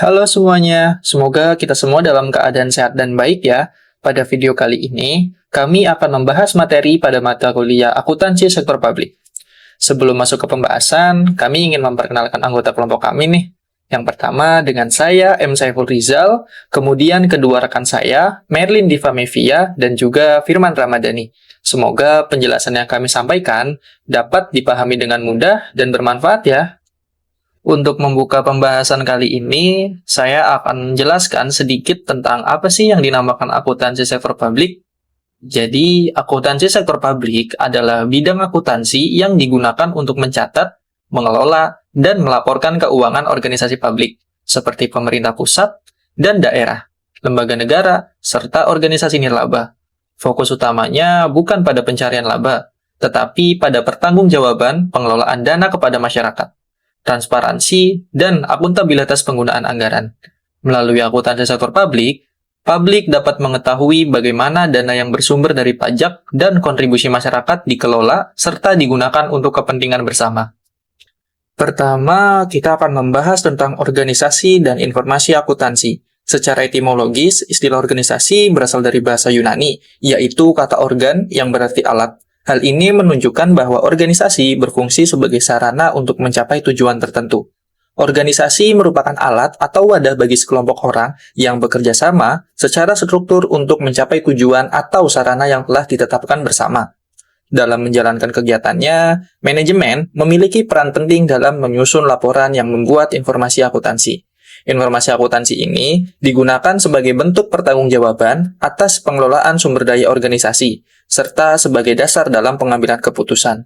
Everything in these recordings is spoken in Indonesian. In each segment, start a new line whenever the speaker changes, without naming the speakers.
Halo semuanya, semoga kita semua dalam keadaan sehat dan baik ya. Pada video kali ini, kami akan membahas materi pada mata kuliah akuntansi sektor publik. Sebelum masuk ke pembahasan, kami ingin memperkenalkan anggota kelompok kami nih. Yang pertama dengan saya, M. Saiful Rizal, kemudian kedua rekan saya, Merlin Diva Mevia, dan juga Firman Ramadhani. Semoga penjelasan yang kami sampaikan dapat dipahami dengan mudah dan bermanfaat ya. Untuk membuka pembahasan kali ini, saya akan menjelaskan sedikit tentang apa sih yang dinamakan akuntansi sektor publik. Jadi, akuntansi sektor publik adalah bidang akuntansi yang digunakan untuk mencatat, mengelola, dan melaporkan keuangan organisasi publik, seperti pemerintah pusat dan daerah, lembaga negara, serta organisasi nirlaba. Fokus utamanya bukan pada pencarian laba, tetapi pada pertanggungjawaban pengelolaan dana kepada masyarakat, transparansi, dan akuntabilitas penggunaan anggaran. Melalui akuntansi sektor publik, publik dapat mengetahui bagaimana dana yang bersumber dari pajak dan kontribusi masyarakat dikelola serta digunakan untuk kepentingan bersama. Pertama, kita akan membahas tentang organisasi dan informasi akuntansi. Secara etimologis, istilah organisasi berasal dari bahasa Yunani, yaitu kata organ yang berarti alat. Hal ini menunjukkan bahwa organisasi berfungsi sebagai sarana untuk mencapai tujuan tertentu. Organisasi merupakan alat atau wadah bagi sekelompok orang yang bekerja sama secara struktur untuk mencapai tujuan atau sarana yang telah ditetapkan bersama. Dalam menjalankan kegiatannya, manajemen memiliki peran penting dalam menyusun laporan yang membuat informasi akuntansi. Informasi akuntansi ini digunakan sebagai bentuk pertanggungjawaban atas pengelolaan sumber daya organisasi, serta sebagai dasar dalam pengambilan keputusan.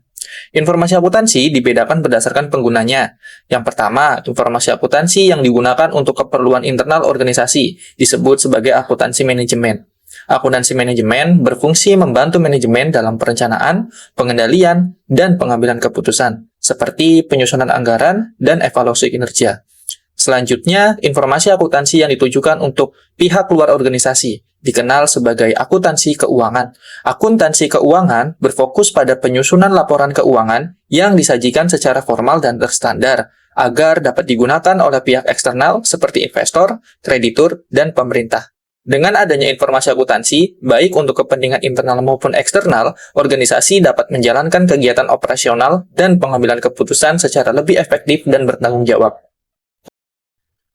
Informasi akuntansi dibedakan berdasarkan penggunanya. Yang pertama, informasi akuntansi yang digunakan untuk keperluan internal organisasi, disebut sebagai akuntansi manajemen. Akuntansi manajemen berfungsi membantu manajemen dalam perencanaan, pengendalian, dan pengambilan keputusan, seperti penyusunan anggaran dan evaluasi kinerja. Selanjutnya, informasi akuntansi yang ditujukan untuk pihak luar organisasi, dikenal sebagai akuntansi keuangan. Akuntansi keuangan berfokus pada penyusunan laporan keuangan yang disajikan secara formal dan terstandar, agar dapat digunakan oleh pihak eksternal seperti investor, kreditur, dan pemerintah. Dengan adanya informasi akuntansi, baik untuk kepentingan internal maupun eksternal, organisasi dapat menjalankan kegiatan operasional dan pengambilan keputusan secara lebih efektif dan bertanggung jawab.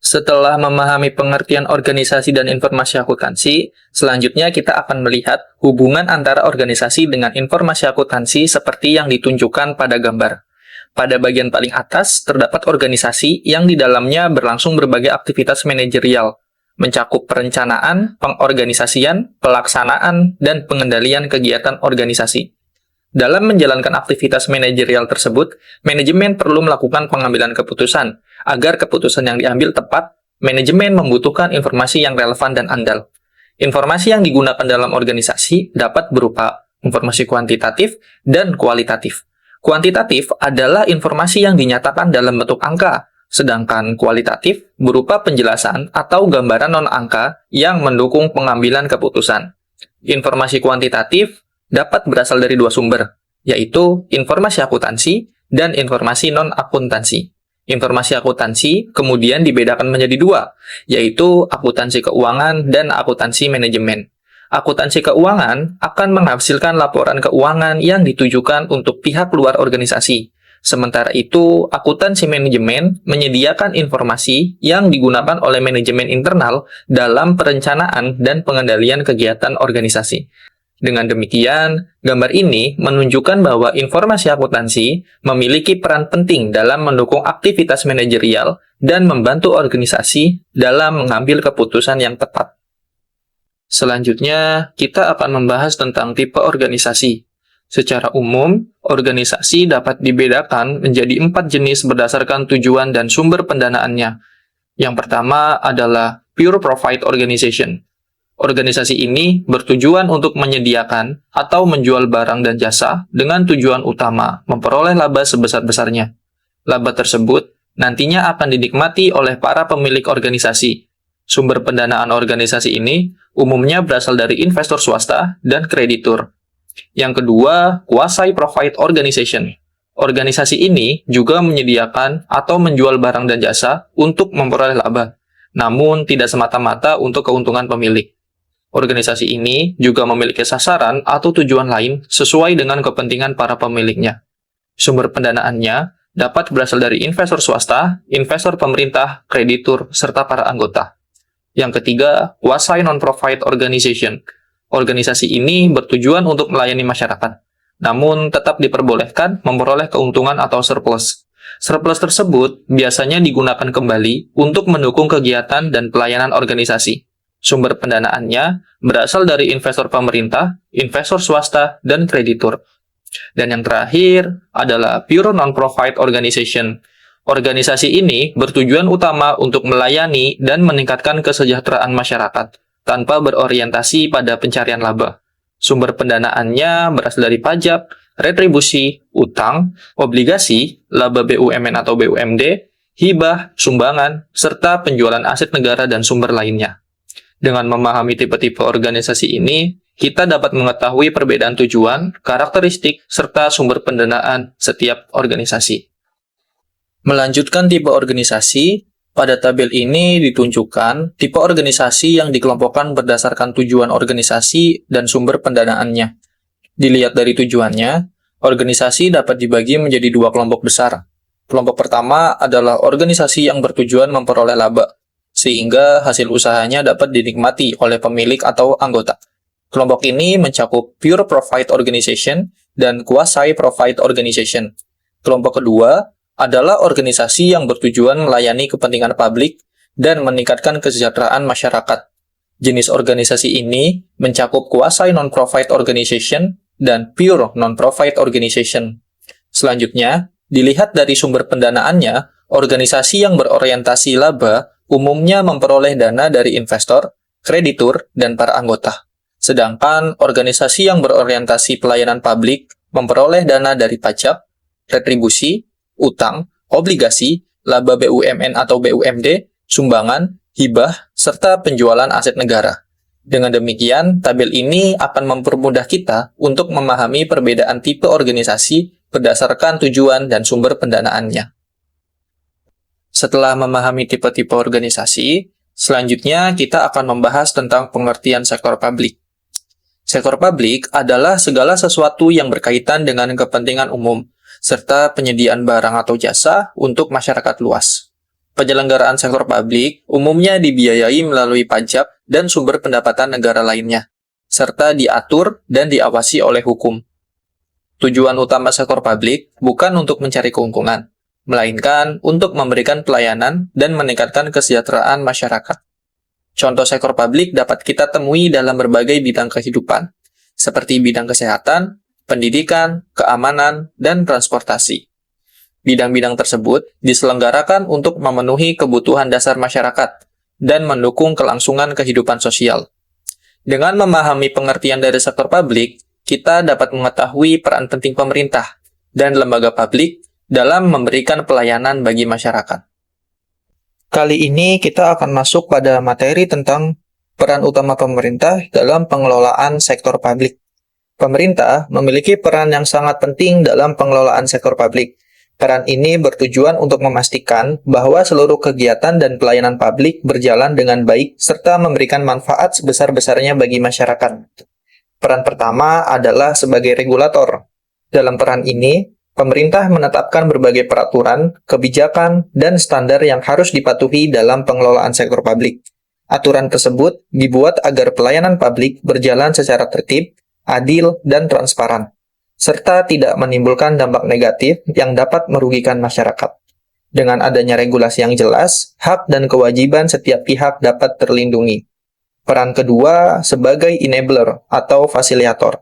Setelah memahami pengertian organisasi dan informasi akuntansi, selanjutnya kita akan melihat hubungan antara organisasi dengan informasi akuntansi seperti yang ditunjukkan pada gambar. Pada bagian paling atas, terdapat organisasi yang di dalamnya berlangsung berbagai aktivitas manajerial, mencakup perencanaan, pengorganisasian, pelaksanaan, dan pengendalian kegiatan organisasi. Dalam menjalankan aktivitas manajerial tersebut, manajemen perlu melakukan pengambilan keputusan. Agar keputusan yang diambil tepat, manajemen membutuhkan informasi yang relevan dan andal. Informasi yang digunakan dalam organisasi dapat berupa informasi kuantitatif dan kualitatif. Kuantitatif adalah informasi yang dinyatakan dalam bentuk angka, sedangkan kualitatif berupa penjelasan atau gambaran non-angka yang mendukung pengambilan keputusan. Informasi kuantitatif dapat berasal dari dua sumber, yaitu informasi akuntansi dan informasi non-akuntansi. Informasi akuntansi kemudian dibedakan menjadi dua, yaitu akuntansi keuangan dan akuntansi manajemen. Akuntansi keuangan akan menghasilkan laporan keuangan yang ditujukan untuk pihak luar organisasi. Sementara itu, akuntansi manajemen menyediakan informasi yang digunakan oleh manajemen internal dalam perencanaan dan pengendalian kegiatan organisasi. Dengan demikian, gambar ini menunjukkan bahwa informasi akuntansi memiliki peran penting dalam mendukung aktivitas manajerial dan membantu organisasi dalam mengambil keputusan yang tepat. Selanjutnya, kita akan membahas tentang tipe organisasi. Secara umum, organisasi dapat dibedakan menjadi 4 jenis berdasarkan tujuan dan sumber pendanaannya. Yang pertama adalah Pure Profit Organization. Organisasi ini bertujuan untuk menyediakan atau menjual barang dan jasa dengan tujuan utama memperoleh laba sebesar-besarnya. Laba tersebut nantinya akan dinikmati oleh para pemilik organisasi. Sumber pendanaan organisasi ini umumnya berasal dari investor swasta dan kreditur. Yang kedua, Quasi-Profit Organization. Organisasi ini juga menyediakan atau menjual barang dan jasa untuk memperoleh laba. namun tidak semata-mata untuk keuntungan pemilik. Organisasi ini juga memiliki sasaran atau tujuan lain sesuai dengan kepentingan para pemiliknya. Sumber pendanaannya dapat berasal dari investor swasta, investor pemerintah, kreditur, serta para anggota. Yang ketiga, quasi non-profit organization. Organisasi ini bertujuan untuk melayani masyarakat, namun tetap diperbolehkan memperoleh keuntungan atau surplus. Surplus tersebut biasanya digunakan kembali untuk mendukung kegiatan dan pelayanan organisasi. Sumber pendanaannya berasal dari investor pemerintah, investor swasta, dan kreditur. Dan yang terakhir adalah pure non-profit organization. Organisasi ini bertujuan utama untuk melayani dan meningkatkan kesejahteraan masyarakat, tanpa berorientasi pada pencarian laba. Sumber pendanaannya berasal dari pajak, retribusi, utang, obligasi, laba BUMN atau BUMD, hibah, sumbangan, serta penjualan aset negara dan sumber lainnya. Dengan memahami tipe-tipe organisasi ini, kita dapat mengetahui perbedaan tujuan, karakteristik, serta sumber pendanaan setiap organisasi. Melanjutkan tipe organisasi, pada tabel ini ditunjukkan tipe organisasi yang dikelompokkan berdasarkan tujuan organisasi dan sumber pendanaannya. Dilihat dari tujuannya, organisasi dapat dibagi menjadi dua kelompok besar. Kelompok pertama adalah organisasi yang bertujuan memperoleh laba, sehingga hasil usahanya dapat dinikmati oleh pemilik atau anggota. Kelompok ini mencakup pure profit organization dan quasi profit organization. Kelompok kedua adalah organisasi yang bertujuan melayani kepentingan publik dan meningkatkan kesejahteraan masyarakat. Jenis organisasi ini mencakup quasi non-profit organization dan pure non-profit organization. Selanjutnya, dilihat dari sumber pendanaannya, organisasi yang berorientasi laba umumnya memperoleh dana dari investor, kreditur, dan para anggota. Sedangkan organisasi yang berorientasi pelayanan publik memperoleh dana dari pajak, retribusi, utang, obligasi, laba BUMN atau BUMD, sumbangan, hibah, serta penjualan aset negara. Dengan demikian, tabel ini akan mempermudah kita untuk memahami perbedaan tipe organisasi berdasarkan tujuan dan sumber pendanaannya. Setelah memahami tipe-tipe organisasi, selanjutnya kita akan membahas tentang pengertian sektor publik. Sektor publik adalah segala sesuatu yang berkaitan dengan kepentingan umum, serta penyediaan barang atau jasa untuk masyarakat luas. Penyelenggaraan sektor publik umumnya dibiayai melalui pajak dan sumber pendapatan negara lainnya, serta diatur dan diawasi oleh hukum. Tujuan utama sektor publik bukan untuk mencari keuntungan, melainkan untuk memberikan pelayanan dan meningkatkan kesejahteraan masyarakat. Contoh sektor publik dapat kita temui dalam berbagai bidang kehidupan, seperti bidang kesehatan, pendidikan, keamanan, dan transportasi. Bidang-bidang tersebut diselenggarakan untuk memenuhi kebutuhan dasar masyarakat dan mendukung kelangsungan kehidupan sosial. Dengan memahami pengertian dari sektor publik, kita dapat mengetahui peran penting pemerintah dan lembaga publik dalam memberikan pelayanan bagi masyarakat. Kali ini kita akan masuk pada materi tentang peran utama pemerintah dalam pengelolaan sektor publik. Pemerintah memiliki peran yang sangat penting dalam pengelolaan sektor publik. Peran ini bertujuan untuk memastikan bahwa seluruh kegiatan dan pelayanan publik berjalan dengan baik serta memberikan manfaat sebesar-besarnya bagi masyarakat. Peran pertama adalah sebagai regulator. Dalam peran ini, pemerintah menetapkan berbagai peraturan, kebijakan, dan standar yang harus dipatuhi dalam pengelolaan sektor publik. Aturan tersebut dibuat agar pelayanan publik berjalan secara tertib, adil, dan transparan, serta tidak menimbulkan dampak negatif yang dapat merugikan masyarakat. Dengan adanya regulasi yang jelas, hak dan kewajiban setiap pihak dapat terlindungi. Peran kedua sebagai enabler atau fasilitator.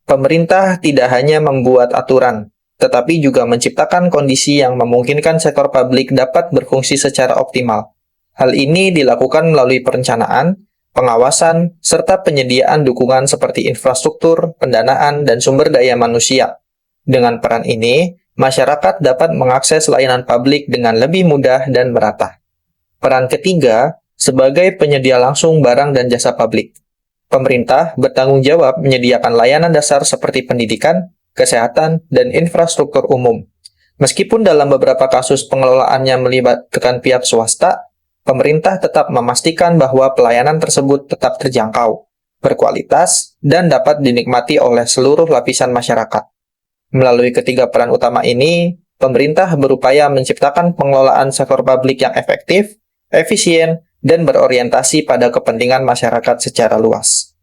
Pemerintah tidak hanya membuat aturan, tetapi juga menciptakan kondisi yang memungkinkan sektor publik dapat berfungsi secara optimal. Hal ini dilakukan melalui perencanaan, pengawasan, serta penyediaan dukungan seperti infrastruktur, pendanaan, dan sumber daya manusia. Dengan peran ini, masyarakat dapat mengakses layanan publik dengan lebih mudah dan merata. Peran ketiga, sebagai penyedia langsung barang dan jasa publik. Pemerintah bertanggung jawab menyediakan layanan dasar seperti pendidikan, kesehatan, dan infrastruktur umum. Meskipun dalam beberapa kasus pengelolaannya melibatkan pihak swasta, pemerintah tetap memastikan bahwa pelayanan tersebut tetap terjangkau, berkualitas, dan dapat dinikmati oleh seluruh lapisan masyarakat. Melalui ketiga peran utama ini, pemerintah berupaya menciptakan pengelolaan sektor publik yang efektif, efisien, dan berorientasi pada kepentingan masyarakat secara luas.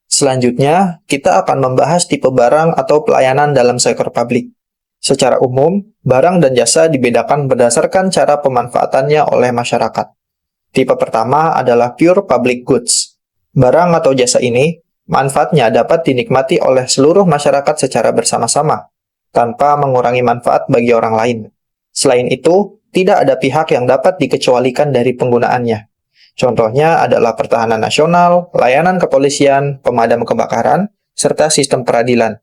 Selanjutnya, kita akan membahas tipe barang atau pelayanan dalam sektor publik. Secara umum, barang dan jasa dibedakan berdasarkan cara pemanfaatannya oleh masyarakat. Tipe pertama adalah pure public goods. Barang atau jasa ini, manfaatnya dapat dinikmati oleh seluruh masyarakat secara bersama-sama, tanpa mengurangi manfaat bagi orang lain. Selain itu, tidak ada pihak yang dapat dikecualikan dari penggunaannya. Contohnya adalah pertahanan nasional, layanan kepolisian, pemadam kebakaran, serta sistem peradilan.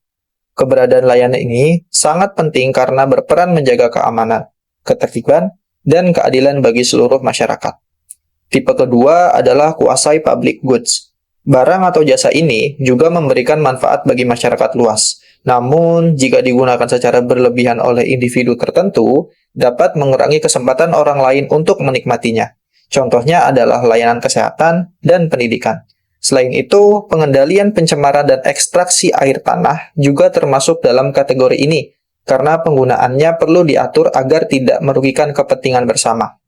Keberadaan layanan ini sangat penting karena berperan menjaga keamanan, ketertiban, dan keadilan bagi seluruh masyarakat. Tipe kedua adalah quasi public goods. Barang atau jasa ini juga memberikan manfaat bagi masyarakat luas. Namun, jika digunakan secara berlebihan oleh individu tertentu, dapat mengurangi kesempatan orang lain untuk menikmatinya. Contohnya adalah layanan kesehatan dan pendidikan. Selain itu, pengendalian pencemaran dan ekstraksi air tanah juga termasuk dalam kategori ini, karena penggunaannya perlu diatur agar tidak merugikan kepentingan bersama.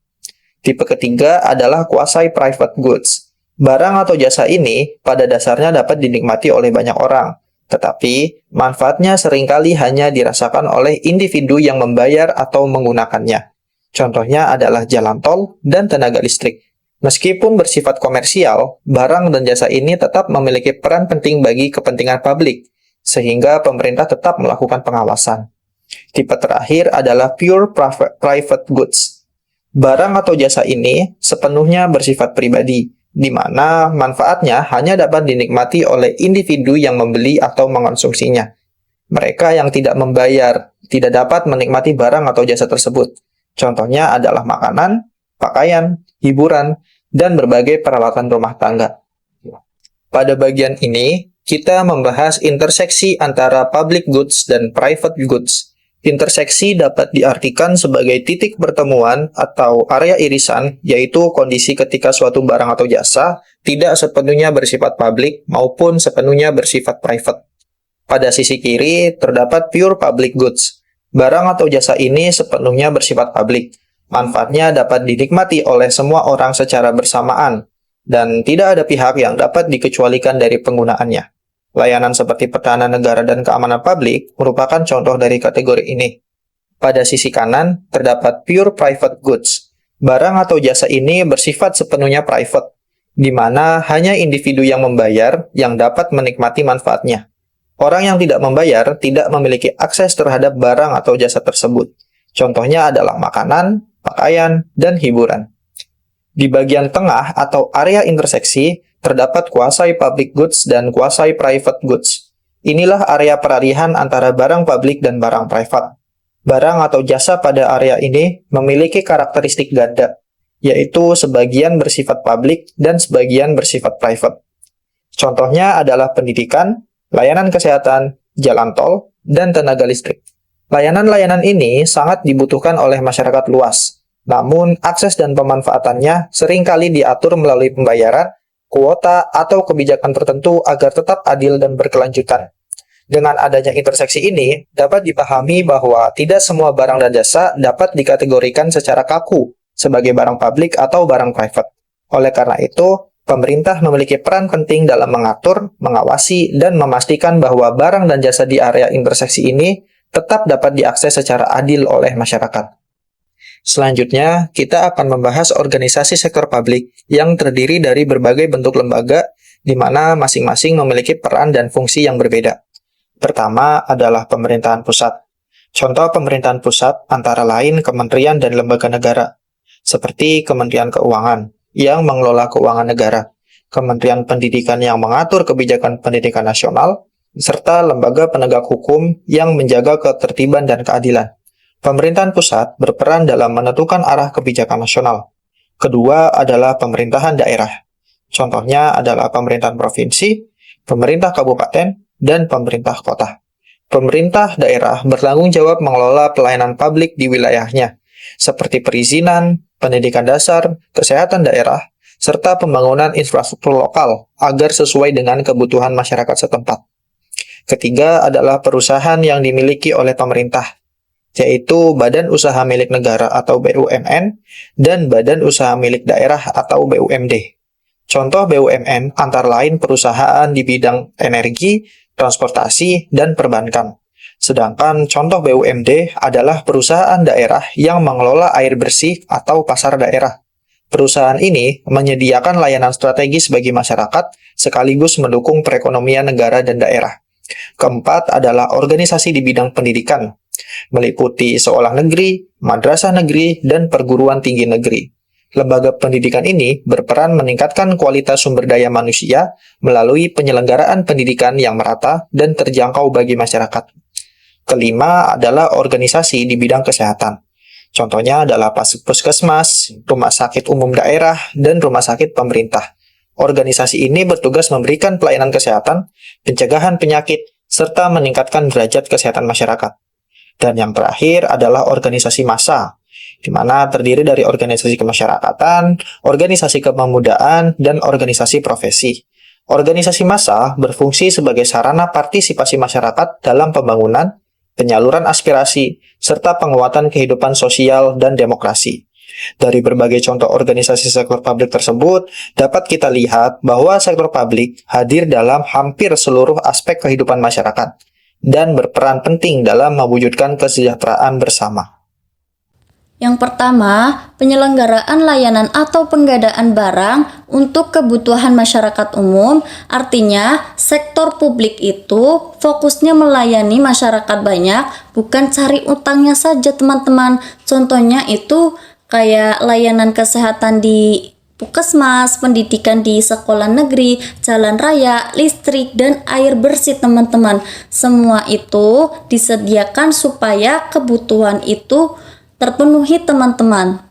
Tipe ketiga adalah quasi private goods. Barang atau jasa ini pada dasarnya dapat dinikmati oleh banyak orang, tetapi manfaatnya seringkali hanya dirasakan oleh individu yang membayar atau menggunakannya. Contohnya adalah jalan tol dan tenaga listrik. Meskipun bersifat komersial, barang dan jasa ini tetap memiliki peran penting bagi kepentingan publik, sehingga pemerintah tetap melakukan pengawasan. Tipe terakhir adalah pure private goods. Barang atau jasa ini sepenuhnya bersifat pribadi, di mana manfaatnya hanya dapat dinikmati oleh individu yang membeli atau mengonsumsinya. Mereka yang tidak membayar tidak dapat menikmati barang atau jasa tersebut. Contohnya adalah makanan, pakaian, hiburan, dan berbagai peralatan rumah tangga. Pada bagian ini, kita membahas interseksi antara public goods dan private goods. Interseksi dapat diartikan sebagai titik pertemuan atau area irisan, yaitu kondisi ketika suatu barang atau jasa tidak sepenuhnya bersifat publik maupun sepenuhnya bersifat private. Pada sisi kiri, terdapat pure public goods. Barang atau jasa ini sepenuhnya bersifat publik. Manfaatnya dapat dinikmati oleh semua orang secara bersamaan, dan tidak ada pihak yang dapat dikecualikan dari penggunaannya. Layanan seperti pertahanan negara dan keamanan publik merupakan contoh dari kategori ini. Pada sisi kanan, terdapat pure private goods. Barang atau jasa ini bersifat sepenuhnya private, di mana hanya individu yang membayar yang dapat menikmati manfaatnya. Orang yang tidak membayar tidak memiliki akses terhadap barang atau jasa tersebut. Contohnya adalah makanan, pakaian, dan hiburan. Di bagian tengah atau area interseksi, terdapat quasi public goods dan quasi private goods. Inilah area peralihan antara barang publik dan barang private. Barang atau jasa pada area ini memiliki karakteristik ganda, yaitu sebagian bersifat publik dan sebagian bersifat private. Contohnya adalah pendidikan, layanan kesehatan, jalan tol, dan tenaga listrik. Layanan-layanan ini sangat dibutuhkan oleh masyarakat luas, namun akses dan pemanfaatannya seringkali diatur melalui pembayaran, kuota, atau kebijakan tertentu agar tetap adil dan berkelanjutan. Dengan adanya interseksi ini, dapat dipahami bahwa tidak semua barang dan jasa dapat dikategorikan secara kaku sebagai barang publik atau barang private. Oleh karena itu, pemerintah memiliki peran penting dalam mengatur, mengawasi, dan memastikan bahwa barang dan jasa di area interseksi ini tetap dapat diakses secara adil oleh masyarakat. Selanjutnya, kita akan membahas organisasi sektor publik yang terdiri dari berbagai bentuk lembaga, di mana masing-masing memiliki peran dan fungsi yang berbeda. Pertama adalah pemerintahan pusat. Contoh pemerintahan pusat antara lain kementerian dan lembaga negara, seperti Kementerian Keuangan yang mengelola keuangan negara, Kementerian Pendidikan yang mengatur kebijakan pendidikan nasional, serta lembaga penegak hukum yang menjaga ketertiban dan keadilan. Pemerintahan pusat berperan dalam menentukan arah kebijakan nasional. Kedua adalah pemerintahan daerah. Contohnya adalah pemerintahan provinsi, pemerintah kabupaten, dan pemerintah kota. Pemerintah daerah bertanggung jawab mengelola pelayanan publik di wilayahnya, seperti perizinan, pendidikan dasar, kesehatan daerah, serta pembangunan infrastruktur lokal agar sesuai dengan kebutuhan masyarakat setempat. Ketiga adalah perusahaan yang dimiliki oleh pemerintah, yaitu Badan Usaha Milik Negara atau BUMN dan Badan Usaha Milik Daerah atau BUMD. Contoh BUMN antara lain perusahaan di bidang energi, transportasi, dan perbankan. Sedangkan contoh BUMD adalah perusahaan daerah yang mengelola air bersih atau pasar daerah. Perusahaan ini menyediakan layanan strategis bagi masyarakat sekaligus mendukung perekonomian negara dan daerah. Keempat adalah organisasi di bidang pendidikan, meliputi sekolah negeri, madrasah negeri, dan perguruan tinggi negeri. Lembaga pendidikan ini berperan meningkatkan kualitas sumber daya manusia melalui penyelenggaraan pendidikan yang merata dan terjangkau bagi masyarakat. Kelima adalah organisasi di bidang kesehatan. Contohnya adalah puskesmas, rumah sakit umum daerah, dan rumah sakit pemerintah. Organisasi ini bertugas memberikan pelayanan kesehatan, pencegahan penyakit, serta meningkatkan derajat kesehatan masyarakat. Dan yang terakhir adalah organisasi massa, di mana terdiri dari organisasi kemasyarakatan, organisasi kepemudaan, dan organisasi profesi. Organisasi massa berfungsi sebagai sarana partisipasi masyarakat dalam pembangunan, penyaluran aspirasi, serta penguatan kehidupan sosial dan demokrasi. Dari berbagai contoh organisasi sektor publik tersebut, dapat kita lihat bahwa sektor publik hadir dalam hampir seluruh aspek kehidupan masyarakat dan berperan penting dalam mewujudkan kesejahteraan bersama.
Yang pertama, penyelenggaraan layanan atau penggadaan barang untuk kebutuhan masyarakat umum, artinya sektor publik itu fokusnya melayani masyarakat banyak, bukan cari utangnya saja teman-teman. Contohnya itu kayak layanan kesehatan di puskesmas, pendidikan di sekolah negeri, jalan raya, listrik, dan air bersih teman-teman. Semua itu disediakan supaya kebutuhan itu terpenuhi teman-teman.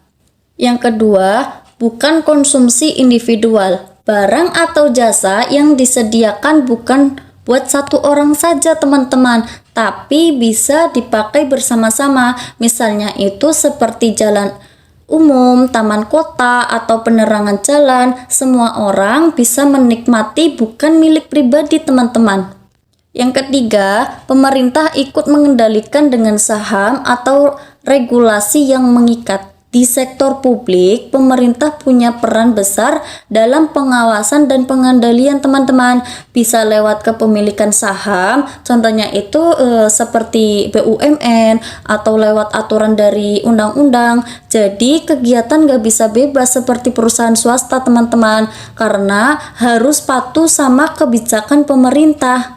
Yang kedua, bukan konsumsi individual. Barang atau jasa yang disediakan bukan buat satu orang saja teman-teman, tapi bisa dipakai bersama-sama. Misalnya itu seperti jalan umum, taman kota, atau penerangan jalan. Semua orang bisa menikmati, bukan milik pribadi teman-teman. Yang ketiga, pemerintah ikut mengendalikan dengan saham atau regulasi yang mengikat. Di sektor publik, pemerintah punya peran besar dalam pengawasan dan pengendalian teman-teman. Bisa lewat kepemilikan saham, contohnya itu seperti BUMN, atau lewat aturan dari undang-undang. Jadi kegiatan gak bisa bebas seperti perusahaan swasta teman-teman, karena harus patuh sama kebijakan pemerintah.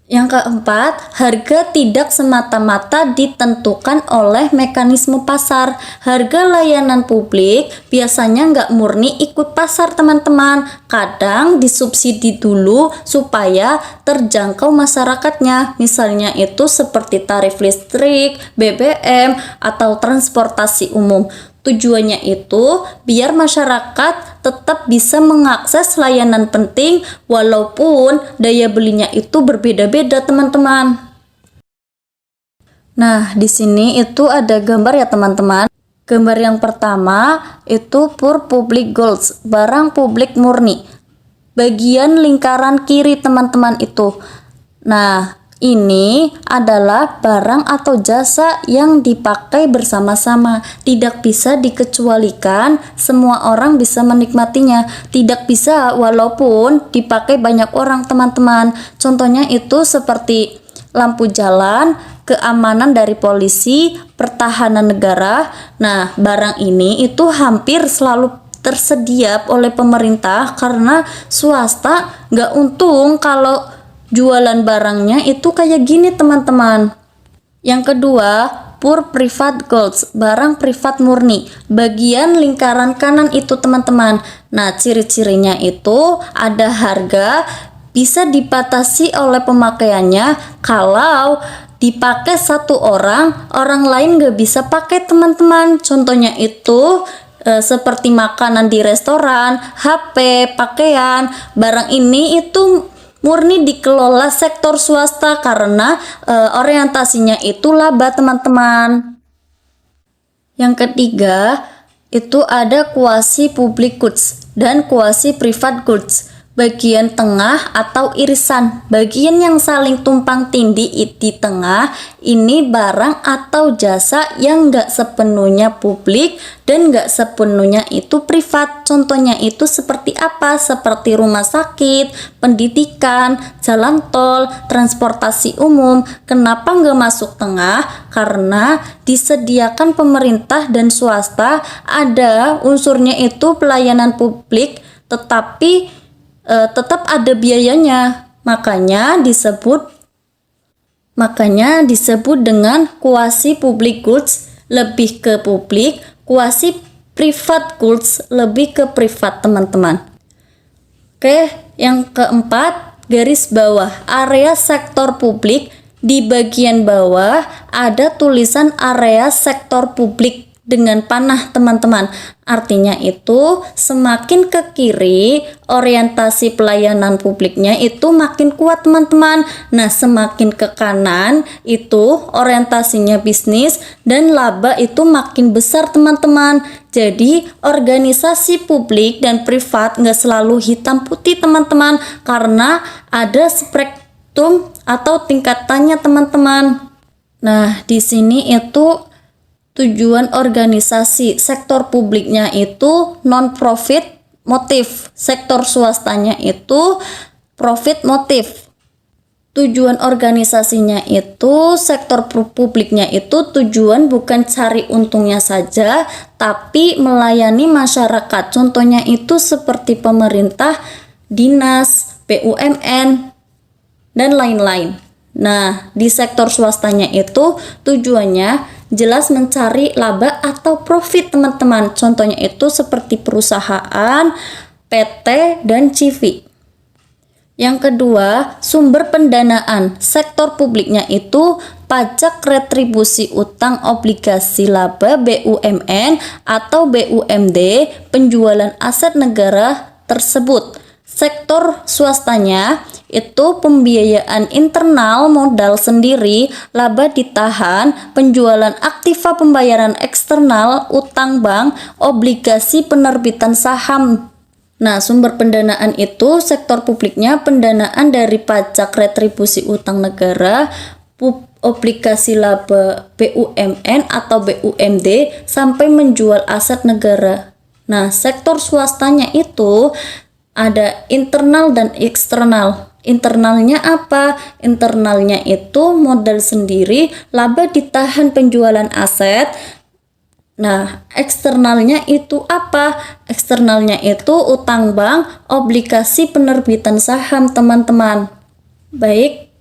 Yang keempat, harga tidak semata-mata ditentukan oleh mekanisme pasar. Harga layanan publik biasanya nggak murni ikut pasar teman-teman. Kadang disubsidi dulu supaya terjangkau masyarakatnya. Misalnya itu seperti tarif listrik, BBM, atau transportasi umum. Tujuannya itu biar masyarakat tetap bisa mengakses layanan penting walaupun daya belinya itu berbeda-beda teman-teman. Nah, di sini itu ada gambar ya teman-teman. Gambar yang pertama itu pure public goods, barang publik murni. Bagian lingkaran kiri teman-teman itu. Nah, ini adalah barang atau jasa yang dipakai bersama-sama, tidak bisa dikecualikan, semua orang bisa menikmatinya, tidak bisa walaupun dipakai banyak orang teman-teman. Contohnya itu seperti lampu jalan, keamanan dari polisi, pertahanan negara. Nah, barang ini itu hampir selalu tersedia oleh pemerintah karena swasta nggak untung kalau jualan barangnya itu kayak gini teman-teman. Yang kedua, pure private goods, barang privat murni. Bagian lingkaran kanan itu teman-teman. Nah, ciri-cirinya itu ada harga, bisa dibatasi oleh pemakaiannya. Kalau dipakai satu orang, orang lain gak bisa pakai teman-teman. Contohnya itu seperti makanan di restoran, HP, pakaian. Barang ini itu murni dikelola sektor swasta karena orientasinya itu laba teman-teman. Yang ketiga, itu ada quasi public goods dan quasi private goods. Bagian tengah atau irisan, bagian yang saling tumpang tindih di tengah, ini barang atau jasa yang nggak sepenuhnya publik dan nggak sepenuhnya itu privat. Contohnya itu seperti apa? Seperti rumah sakit, pendidikan, jalan tol, transportasi umum. Kenapa nggak masuk tengah? Karena disediakan pemerintah dan swasta, ada unsurnya itu pelayanan publik, tetapi tetap ada biayanya, makanya disebut dengan quasi public goods, lebih ke publik, quasi private goods lebih ke privat, teman-teman. Oke, yang keempat, garis bawah area sektor publik. Di bagian bawah ada tulisan area sektor publik dengan panah, teman-teman. Artinya itu semakin ke kiri orientasi pelayanan publiknya itu makin kuat, teman-teman. Nah, semakin ke kanan itu orientasinya bisnis dan laba itu makin besar, teman-teman. Jadi organisasi publik dan privat nggak selalu hitam putih, teman-teman, karena ada spektrum atau tingkatannya, teman-teman. Nah, di sini itu tujuan organisasi sektor publiknya itu non-profit motif, sektor swastanya itu profit motif. Tujuan organisasinya itu, sektor publiknya itu tujuan bukan cari untungnya saja, tapi melayani masyarakat. Contohnya itu seperti pemerintah, dinas, BUMN, dan lain-lain. Nah, di sektor swastanya itu tujuannya jelas mencari laba atau profit, teman-teman. Contohnya itu seperti perusahaan, PT, dan CV. Yang kedua, sumber pendanaan. Sektor publiknya itu pajak retribusi utang obligasi laba BUMN atau BUMD, penjualan aset negara tersebut. Sektor swastanya itu pembiayaan internal modal sendiri, laba ditahan, penjualan aktiva pembayaran eksternal, utang bank, obligasi penerbitan saham. Nah, sumber pendanaan itu sektor publiknya pendanaan dari pajak retribusi utang negara, obligasi laba BUMN atau BUMD sampai menjual aset negara. Nah, sektor swastanya itu ada internal dan eksternal. Internalnya apa? Internalnya itu modal sendiri, laba ditahan penjualan aset. Nah, eksternalnya itu apa? Eksternalnya itu utang bank, obligasi penerbitan saham, teman-teman. Baik,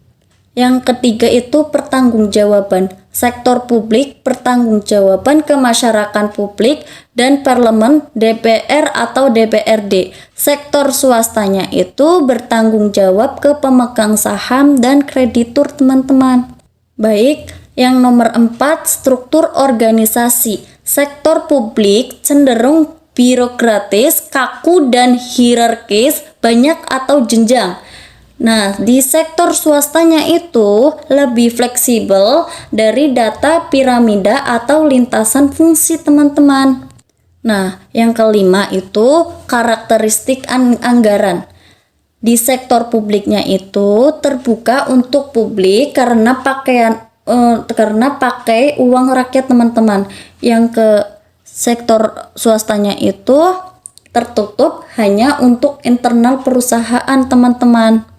yang ketiga itu pertanggungjawaban. Sektor publik pertanggungjawaban ke masyarakat publik dan parlemen, DPR atau DPRD. Sektor swastanya itu bertanggung jawab ke pemegang saham dan kreditur, teman-teman. Baik, yang nomor 4, struktur organisasi. Sektor publik cenderung birokratis, kaku dan hierarkis, banyak atau jenjang. Nah, di sektor swastanya itu lebih fleksibel dari data piramida atau lintasan fungsi, teman-teman. Nah, yang kelima itu karakteristik anggaran. Di sektor publiknya itu terbuka untuk publik karena pakai uang rakyat, teman-teman. Yang ke sektor swastanya itu tertutup hanya untuk internal perusahaan, teman-teman.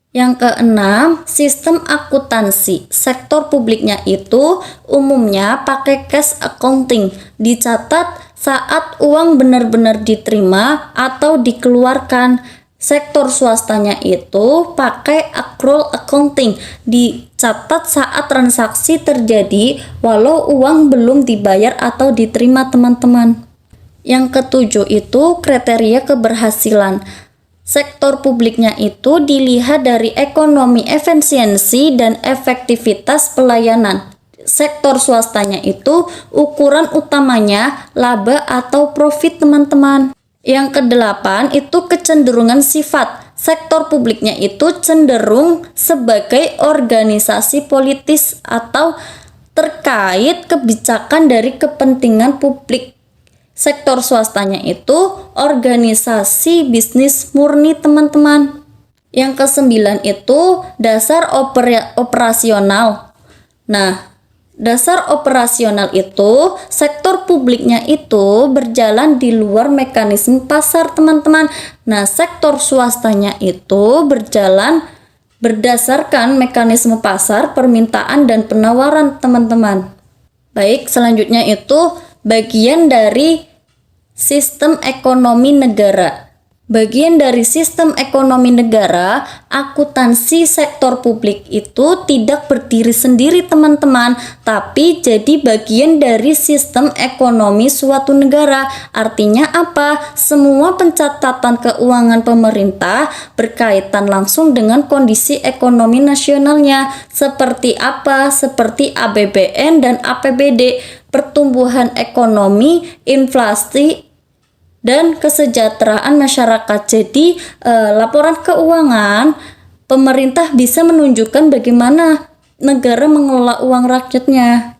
Yang keenam, sistem akuntansi. Sektor publiknya itu umumnya pakai cash accounting, dicatat saat uang benar-benar diterima atau dikeluarkan. Sektor swastanya itu pakai accrual accounting, dicatat saat transaksi terjadi walau uang belum dibayar atau diterima, teman-teman. Yang ketujuh itu kriteria keberhasilan. Sektor publiknya itu dilihat dari ekonomi efisiensi dan efektivitas pelayanan. Sektor swastanya itu ukuran utamanya laba atau profit, teman-teman. Yang kedelapan itu kecenderungan sifat. Sektor publiknya itu cenderung sebagai organisasi politis atau terkait kebijakan dari kepentingan publik. Sektor swastanya itu organisasi bisnis murni, teman-teman. Yang kesembilan itu dasar operasional. Nah, dasar operasional itu sektor publiknya itu berjalan di luar mekanisme pasar, teman-teman. Nah, sektor swastanya itu berjalan berdasarkan mekanisme pasar, permintaan dan penawaran, teman-teman. Baik, selanjutnya itu bagian dari sistem ekonomi negara. Bagian dari sistem ekonomi negara, akuntansi sektor publik itu tidak berdiri sendiri, teman-teman, tapi jadi bagian dari sistem ekonomi suatu negara. Artinya apa? Semua pencatatan keuangan pemerintah berkaitan langsung dengan kondisi ekonomi nasionalnya. Seperti apa? Seperti APBN dan APBD, pertumbuhan ekonomi, inflasi, dan kesejahteraan masyarakat. Jadi laporan keuangan pemerintah bisa menunjukkan bagaimana negara mengelola uang rakyatnya.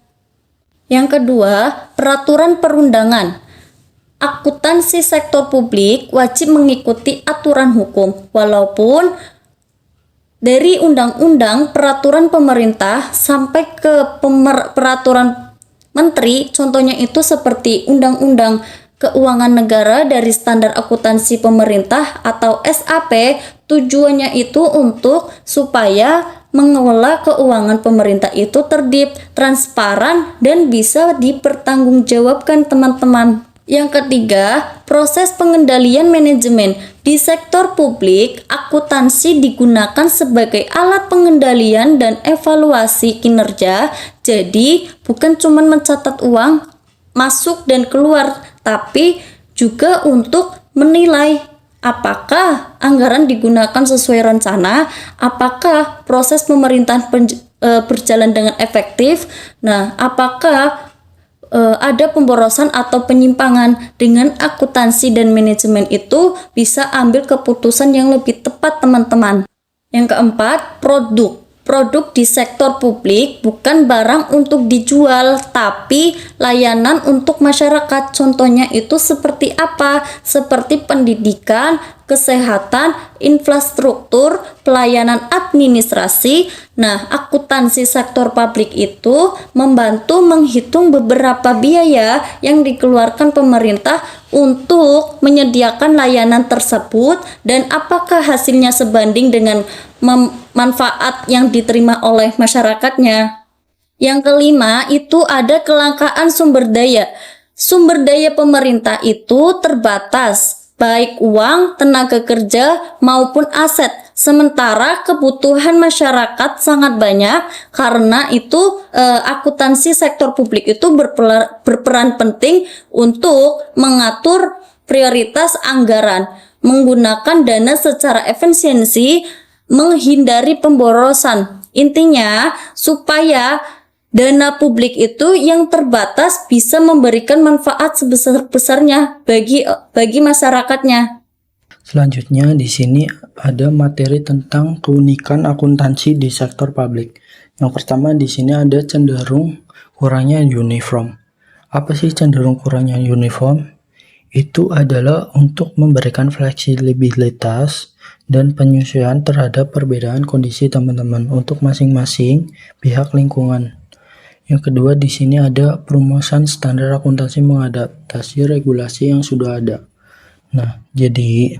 Yang kedua, peraturan perundangan. Akuntansi sektor publik wajib mengikuti aturan hukum, walaupun dari undang-undang, peraturan pemerintah sampai ke peraturan menteri, contohnya itu seperti undang-undang keuangan negara dari standar akuntansi pemerintah atau SAP, tujuannya itu untuk supaya mengelola keuangan pemerintah itu tertib, transparan, dan bisa dipertanggungjawabkan, teman-teman. Yang ketiga, proses pengendalian manajemen. Di sektor publik, akuntansi digunakan sebagai alat pengendalian dan evaluasi kinerja. Jadi, bukan cuma mencatat uang masuk dan keluar, tapi juga untuk menilai apakah anggaran digunakan sesuai rencana, apakah proses pemerintahan berjalan dengan efektif, nah apakah ada pemborosan atau penyimpangan. Dengan akuntansi dan manajemen itu bisa ambil keputusan yang lebih tepat, teman-teman. Yang keempat, Produk di sektor publik bukan barang untuk dijual, tapi layanan untuk masyarakat. Contohnya itu seperti apa? Seperti pendidikan, kesehatan, infrastruktur, pelayanan administrasi. Nah, akuntansi sektor publik itu membantu menghitung beberapa biaya yang dikeluarkan pemerintah untuk menyediakan layanan tersebut dan apakah hasilnya sebanding dengan manfaat yang diterima oleh masyarakatnya. Yang kelima itu ada kelangkaan sumber daya. Sumber daya pemerintah itu terbatas, baik uang, tenaga kerja, maupun aset. Sementara kebutuhan masyarakat sangat banyak, karena itu akuntansi sektor publik itu berperan penting untuk mengatur prioritas anggaran, menggunakan dana secara efisiensi, menghindari pemborosan. Intinya supaya dana publik itu yang terbatas bisa memberikan manfaat sebesar-besarnya bagi masyarakatnya.
Selanjutnya di sini ada materi tentang keunikan akuntansi di sektor publik. Yang pertama di sini ada cenderung kurangnya uniform. Apa sih cenderung kurangnya uniform? Itu adalah untuk memberikan fleksibilitas dan penyesuaian terhadap perbedaan kondisi teman-teman untuk masing-masing pihak lingkungan. Yang kedua di sini ada perumusan standar akuntansi mengadaptasi regulasi yang sudah ada. Nah, jadi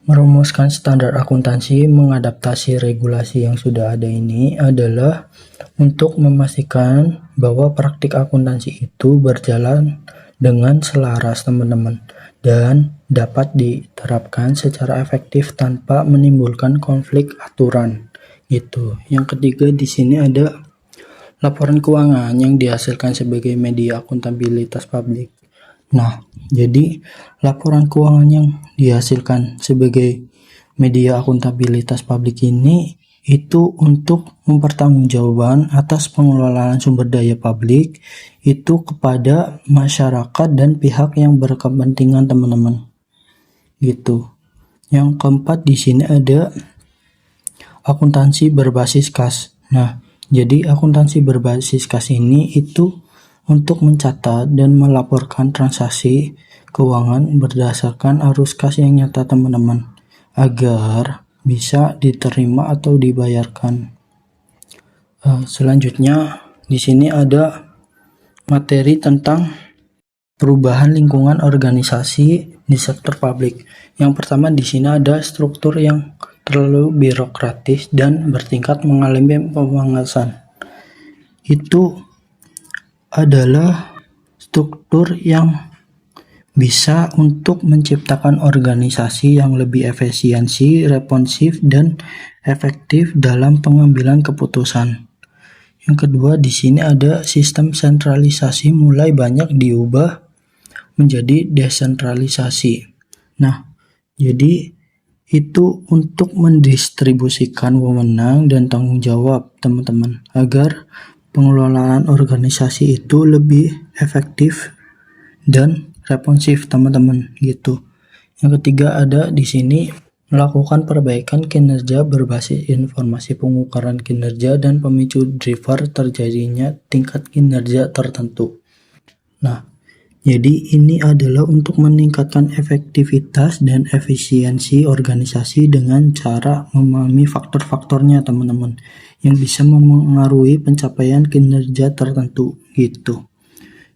merumuskan standar akuntansi mengadaptasi regulasi yang sudah ada ini adalah untuk memastikan bahwa praktik akuntansi itu berjalan dengan selaras, teman-teman, dan dapat diterapkan secara efektif tanpa menimbulkan konflik aturan. Itu. Yang ketiga di sini ada laporan keuangan yang dihasilkan sebagai media akuntabilitas publik. Nah, jadi laporan keuangan yang dihasilkan sebagai media akuntabilitas publik ini itu untuk mempertanggungjawabkan atas pengelolaan sumber daya publik itu kepada masyarakat dan pihak yang berkepentingan, teman-teman. Gitu. Yang keempat di sini ada akuntansi berbasis kas. Nah, Jadi akuntansi berbasis kas ini itu untuk mencatat dan melaporkan transaksi keuangan berdasarkan arus kas yang nyata teman-teman, agar bisa diterima atau dibayarkan. Selanjutnya di sini ada materi tentang perubahan lingkungan organisasi di sektor publik. Yang pertama di sini ada struktur yang terlalu birokratis dan bertingkat mengalami pemangkasan. Itu adalah struktur yang bisa untuk menciptakan organisasi yang lebih efisiensi, responsif, dan efektif dalam pengambilan keputusan. Yang kedua, di sini ada sistem sentralisasi mulai banyak diubah menjadi desentralisasi. Nah, jadi itu untuk mendistribusikan wewenang dan tanggung jawab teman-teman, agar pengelolaan organisasi itu lebih efektif dan responsif teman-teman gitu. Yang ketiga ada di sini melakukan perbaikan kinerja berbasis informasi pengukuran kinerja dan pemicu driver terjadinya tingkat kinerja tertentu. Nah, jadi ini adalah untuk meningkatkan efektivitas dan efisiensi organisasi dengan cara memahami faktor-faktornya teman-teman yang bisa memengaruhi pencapaian kinerja tertentu gitu.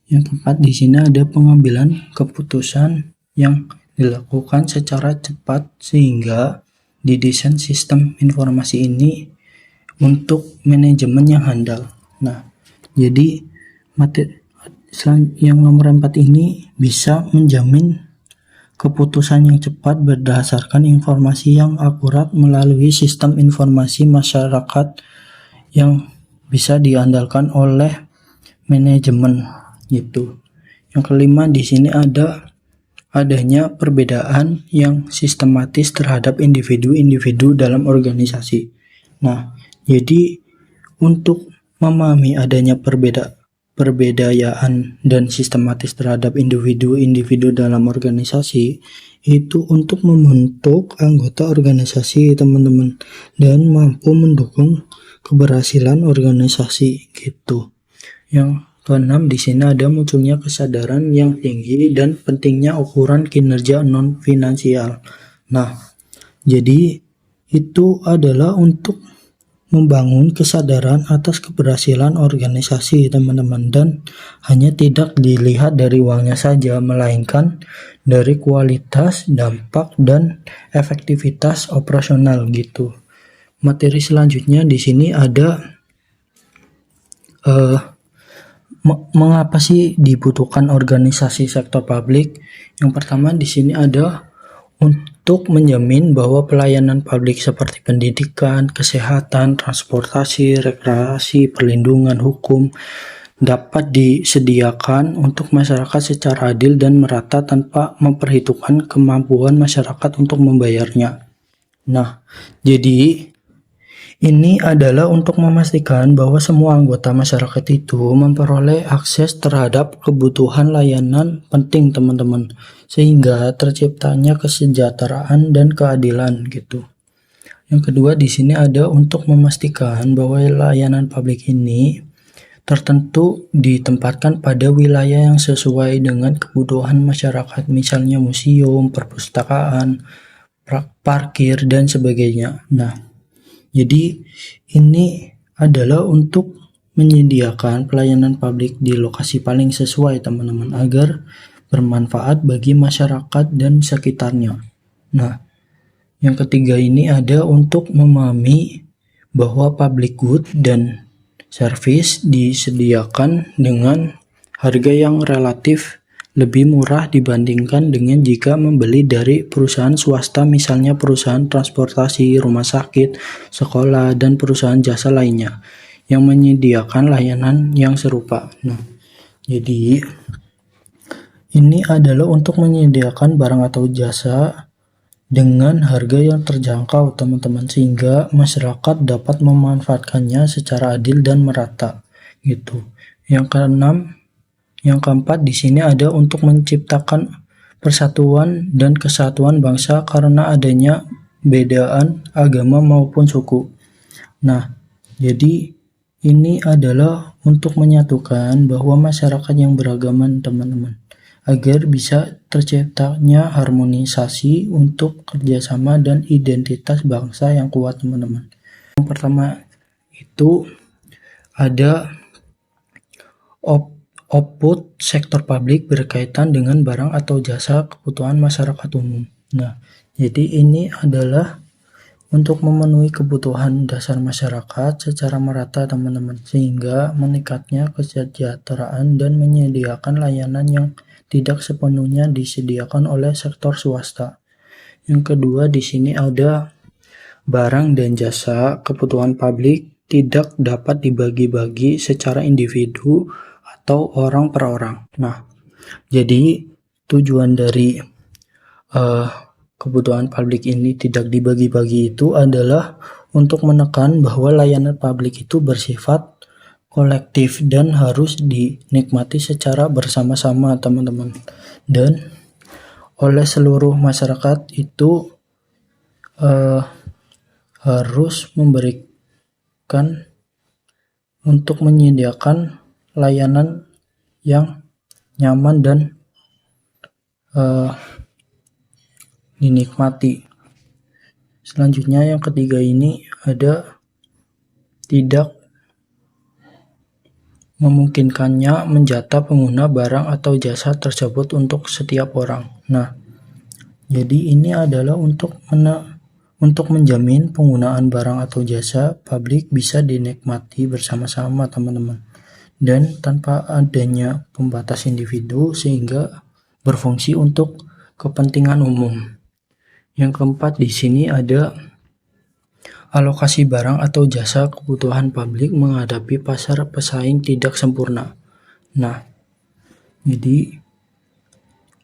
Yang keempat di sini ada pengambilan keputusan yang dilakukan secara cepat sehingga didesain sistem informasi ini untuk manajemen yang handal. Nah, jadi yang nomor 4 ini bisa menjamin keputusan yang cepat berdasarkan informasi yang akurat melalui sistem informasi masyarakat yang bisa diandalkan oleh manajemen gitu. Yang kelima di sini adanya perbedaan yang sistematis terhadap individu-individu dalam organisasi. Nah, jadi untuk memahami adanya perbedaan dan sistematis terhadap individu-individu dalam organisasi itu untuk membentuk anggota organisasi teman-teman dan mampu mendukung keberhasilan organisasi gitu. Yang keenam di sini ada munculnya kesadaran yang tinggi dan pentingnya ukuran kinerja non finansial. Nah, jadi itu adalah untuk membangun kesadaran atas keberhasilan organisasi teman-teman, dan hanya tidak dilihat dari uangnya saja melainkan dari kualitas, dampak, dan efektivitas operasional gitu. Materi selanjutnya di sini ada mengapa sih dibutuhkan organisasi sektor publik. Yang pertama di sini ada untuk menjamin bahwa pelayanan publik seperti pendidikan, kesehatan, transportasi, rekreasi, perlindungan hukum dapat disediakan untuk masyarakat secara adil dan merata tanpa memperhitungkan kemampuan masyarakat untuk membayarnya. Nah, jadi ini adalah untuk memastikan bahwa semua anggota masyarakat itu memperoleh akses terhadap kebutuhan layanan penting teman-teman, sehingga terciptanya kesejahteraan dan keadilan gitu. Yang kedua di sini ada untuk memastikan bahwa layanan publik ini tertentu ditempatkan pada wilayah yang sesuai dengan kebutuhan masyarakat, misalnya museum, perpustakaan, parkir, dan sebagainya. Nah, jadi ini adalah untuk menyediakan pelayanan publik di lokasi paling sesuai teman-teman agar bermanfaat bagi masyarakat dan sekitarnya. Nah, yang ketiga ini ada untuk memahami bahwa public good dan service disediakan dengan harga yang relatif lebih murah dibandingkan dengan jika membeli dari perusahaan swasta, misalnya perusahaan transportasi, rumah sakit, sekolah, dan perusahaan jasa lainnya yang menyediakan layanan yang serupa. Nah, jadi ini adalah untuk menyediakan barang atau jasa dengan harga yang terjangkau teman-teman, sehingga masyarakat dapat memanfaatkannya secara adil dan merata gitu. Yang keempat di sini ada untuk menciptakan persatuan dan kesatuan bangsa karena adanya bedaan agama maupun suku. Nah, jadi ini adalah untuk menyatukan bahwa masyarakat yang beragam, teman-teman, agar bisa terciptanya harmonisasi untuk kerjasama dan identitas bangsa yang kuat, teman-teman. Yang pertama itu ada output sektor publik berkaitan dengan barang atau jasa kebutuhan masyarakat umum. Nah, jadi ini adalah untuk memenuhi kebutuhan dasar masyarakat secara merata, teman-teman, sehingga meningkatnya kesejahteraan dan menyediakan layanan yang tidak sepenuhnya disediakan oleh sektor swasta. Yang kedua, di sini ada barang dan jasa kebutuhan publik tidak dapat dibagi-bagi secara individu atau orang per orang. Nah, jadi tujuan dari kebutuhan publik ini tidak dibagi-bagi itu adalah untuk menekan bahwa layanan publik itu bersifat kolektif dan harus dinikmati secara bersama-sama, teman-teman, dan oleh seluruh masyarakat itu harus memberikan untuk menyediakan layanan yang nyaman dan dinikmati. Selanjutnya yang ketiga ini ada tidak memungkinkannya menjatah pengguna barang atau jasa tersebut untuk setiap orang. Nah, jadi ini adalah untuk menjamin penggunaan barang atau jasa publik bisa dinikmati bersama-sama, teman-teman, dan tanpa adanya pembatas individu sehingga berfungsi untuk kepentingan umum. Yang keempat, di sini ada alokasi barang atau jasa kebutuhan publik menghadapi pasar pesaing tidak sempurna. Nah, jadi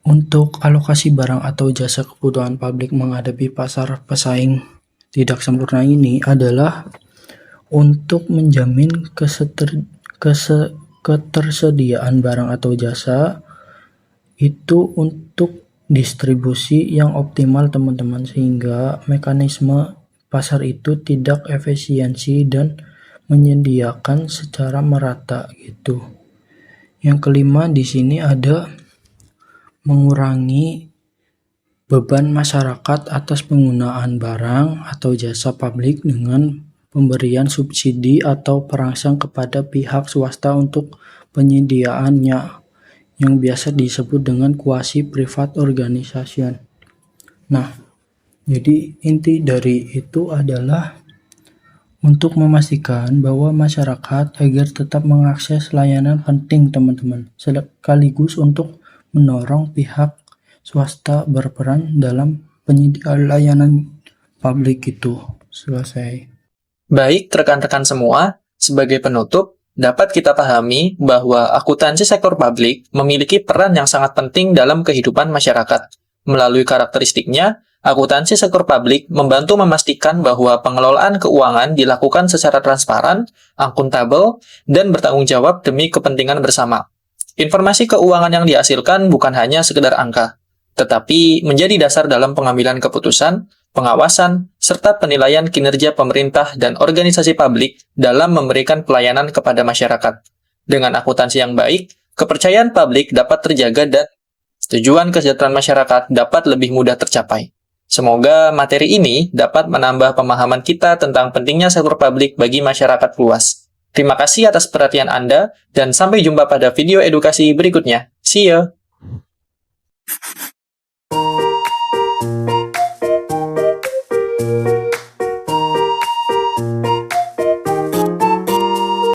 untuk alokasi barang atau jasa kebutuhan publik menghadapi pasar pesaing tidak sempurna ini adalah untuk menjamin ketersediaan barang atau jasa itu untuk distribusi yang optimal, teman-teman, sehingga mekanisme pasar itu tidak efisiensi dan menyediakan secara merata gitu. Yang kelima, di sini ada mengurangi beban masyarakat atas penggunaan barang atau jasa publik dengan pemberian subsidi atau perangsang kepada pihak swasta untuk penyediaannya, yang biasa disebut dengan quasi private organization. Nah, jadi inti dari itu adalah untuk memastikan bahwa masyarakat agar tetap mengakses layanan penting, teman-teman, sekaligus untuk mendorong pihak swasta berperan dalam penyediaan layanan publik itu. Selesai.
Baik, rekan-rekan semua, sebagai penutup, dapat kita pahami bahwa akuntansi sektor publik memiliki peran yang sangat penting dalam kehidupan masyarakat. Melalui karakteristiknya, akuntansi sektor publik membantu memastikan bahwa pengelolaan keuangan dilakukan secara transparan, akuntabel, dan bertanggung jawab demi kepentingan bersama. Informasi keuangan yang dihasilkan bukan hanya sekedar angka, tetapi menjadi dasar dalam pengambilan keputusan, pengawasan, serta penilaian kinerja pemerintah dan organisasi publik dalam memberikan pelayanan kepada masyarakat. Dengan akuntansi yang baik, kepercayaan publik dapat terjaga dan tujuan kesejahteraan masyarakat dapat lebih mudah tercapai. Semoga materi ini dapat menambah pemahaman kita tentang pentingnya sektor publik bagi masyarakat luas. Terima kasih atas perhatian Anda, dan sampai jumpa pada video edukasi berikutnya. See you!